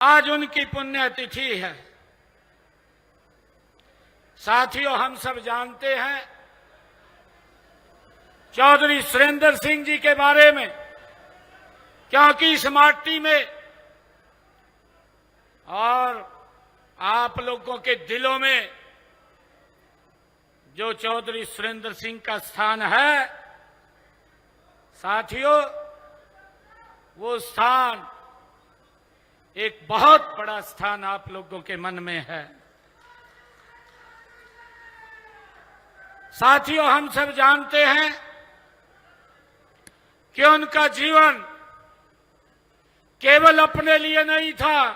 आज उनकी पुण्यतिथि है। साथियों, हम सब जानते हैं चौधरी सुरेंद्र सिंह जी के बारे में, क्योंकि इस माटी में और आप लोगों के दिलों में जो चौधरी सुरेंद्र सिंह का स्थान है, साथियों, वो स्थान एक बहुत बड़ा स्थान आप लोगों के मन में है। साथियों, हम सब जानते हैं कि उनका जीवन केवल अपने लिए नहीं था,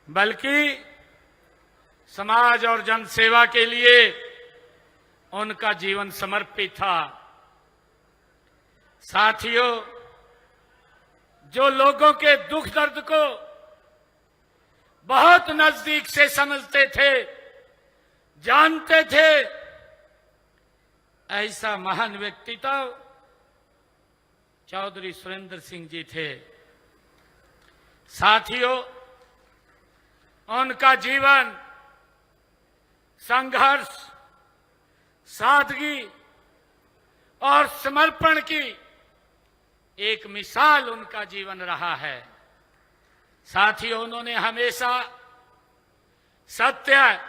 बल्कि समाज और जनसेवा के लिए उनका जीवन समर्पित था। साथियों, जो लोगों के दुख दर्द को बहुत नजदीक से समझते थे, जानते थे, ऐसा महान व्यक्तित्व चौधरी सुरेंद्र सिंह जी थे। साथियों, उनका जीवन संघर्ष, सादगी और समर्पण की एक मिसाल उनका जीवन रहा है। साथियों, उन्होंने हमेशा सत्य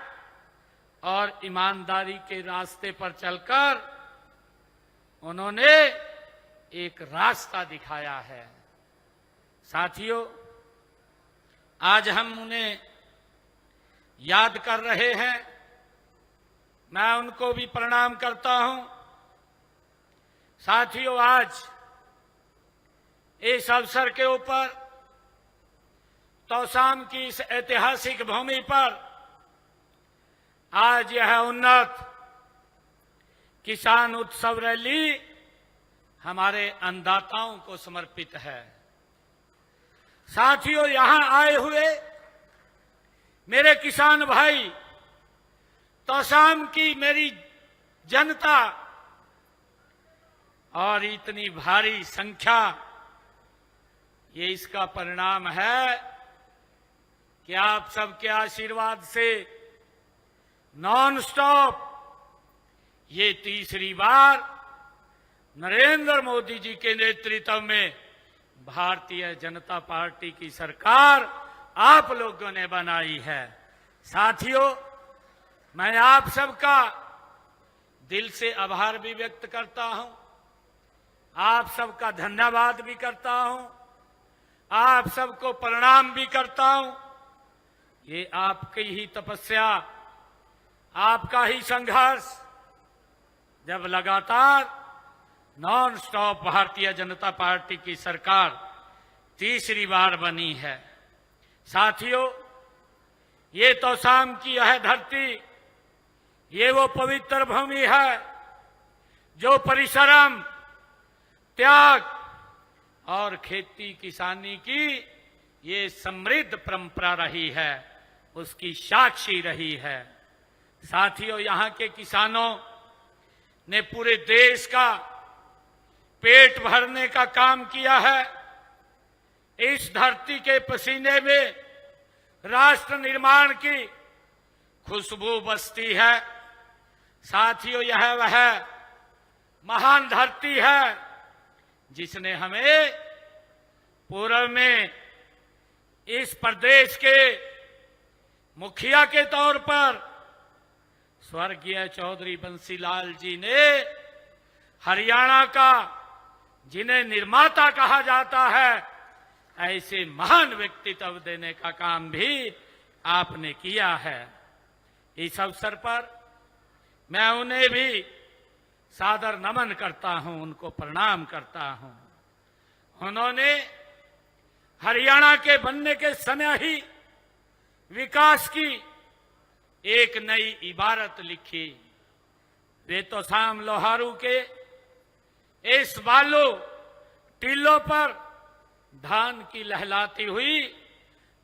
और ईमानदारी के रास्ते पर चलकर उन्होंने एक रास्ता दिखाया है। साथियों, आज हम उन्हें याद कर रहे हैं। मैं उनको भी प्रणाम करता हूं। साथियों, आज इस अवसर के ऊपर तौसाम की इस ऐतिहासिक भूमि पर आज यह उन्नत किसान उत्सव रैली हमारे अन्नदाताओं को समर्पित है। साथियों, यहां आए हुए मेरे किसान भाई, तौसाम की मेरी जनता और इतनी भारी संख्या, ये इसका परिणाम है कि आप सबके आशीर्वाद से नॉन स्टॉप ये तीसरी बार नरेंद्र मोदी जी के नेतृत्व में भारतीय जनता पार्टी की सरकार आप लोगों ने बनाई है। साथियों, मैं आप सबका दिल से आभार भी व्यक्त करता हूं, आप सबका धन्यवाद भी करता हूं, आप सबको प्रणाम भी करता हूं। ये आपकी ही तपस्या, आपका ही संघर्ष, जब लगातार non stop Bharatiya Janata party की सरकार तीसरी बार बनी है। साथियों, ये तौसाम की यह धरती, ये वो पवित्र भूमि है जो परिश्रम, त्याग और खेती किसानी की ये समृद्ध परंपरा रही है, उसकी साक्षी रही है। साथियों, यहां के किसानों ने पूरे देश का पेट भरने का काम किया है। इस धरती के पसीने में राष्ट्र निर्माण की खुशबू बसती है। साथियों, यह वह महान धरती है जिसने हमें पूर्व में इस प्रदेश के मुखिया के तौर पर स्वर्गीय चौधरी बंसीलाल जी ने हरियाणा का, जिन्हें निर्माता कहा जाता है, ऐसे महान व्यक्तित्व देने का काम भी आपने किया है। इस अवसर पर मैं उन्हें भी सादर नमन करता हूं, उनको प्रणाम करता हूं। उन्होंने हरियाणा के बनने के समय ही विकास की एक नई इबारत लिखी। वे तौसाम लोहारू के इस बालू टीलों पर धान की लहलाती हुई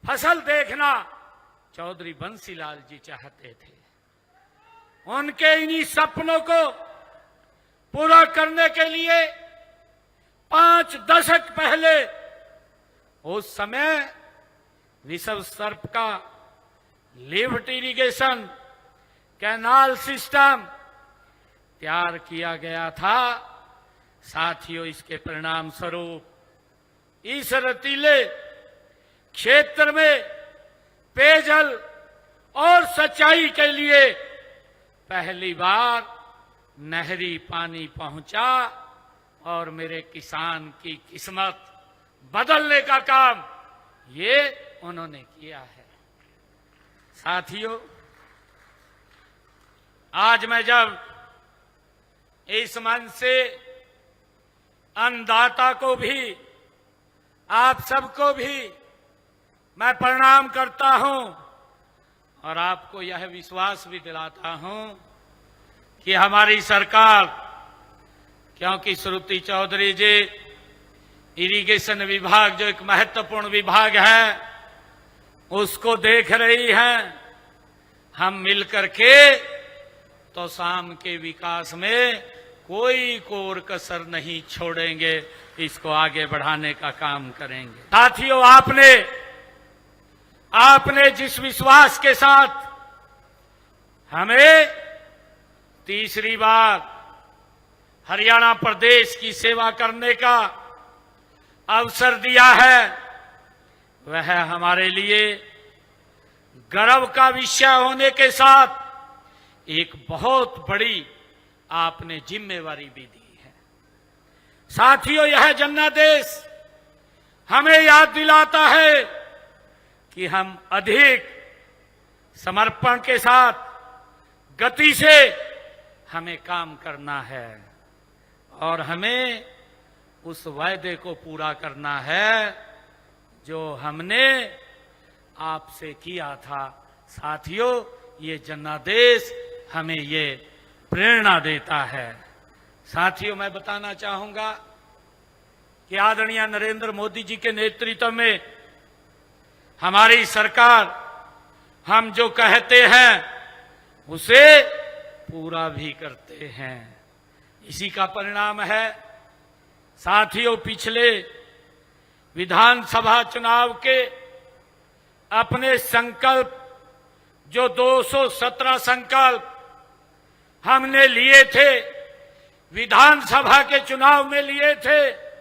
फसल देखना चौधरी बंसीलाल जी चाहते थे। उनके इन्हीं सपनों को पूरा करने के लिए 5 दशक पहले उस समय विश्व स्तर का लिफ्ट इरिगेशन कैनाल सिस्टम तैयार किया गया था। साथियों, इसके परिणाम स्वरूप इस रतीले क्षेत्र में पेयजल और सिंचाई के लिए पहली बार नहरी पानी पहुंचा और मेरे किसान की किस्मत बदलने का काम ये उन्होंने किया है। साथियों, आज मैं जब इस मंच से अन्नदाता को भी, आप सबको भी मैं प्रणाम करता हूं और आपको यह विश्वास भी दिलाता हूं कि हमारी सरकार, क्योंकि श्रुति चौधरी जी इरिगेशन विभाग जो एक महत्वपूर्ण विभाग है उसको देख रही हैं, हम मिलकर के तो शाम के विकास में कोई कोर कसर नहीं छोड़ेंगे, इसको आगे बढ़ाने का काम करेंगे। साथियों, आपने जिस विश्वास के साथ हमें तीसरी बार हरियाणा प्रदेश की सेवा करने का अवसर दिया है, वह हमारे लिए गर्व का विषय होने के साथ एक बहुत बड़ी आपने जिम्मेवारी भी दी है। साथियों, यह जनादेश हमें याद दिलाता है कि हम अधिक समर्पण के साथ गति से हमें काम करना है और हमें उस वायदे को पूरा करना है जो हमने आपसे किया था। साथियों, ये जनादेश हमें ये प्रेरणा देता है। साथियों, मैं बताना चाहूंगा कि आदरणीय नरेंद्र मोदी जी के नेतृत्व में हमारी सरकार, हम जो कहते हैं उसे पूरा भी करते हैं। इसी का परिणाम है साथियों, पिछले विधानसभा चुनाव के अपने संकल्प, जो 217 संकल्प हमने लिए थे, विधानसभा के चुनाव में लिए थे,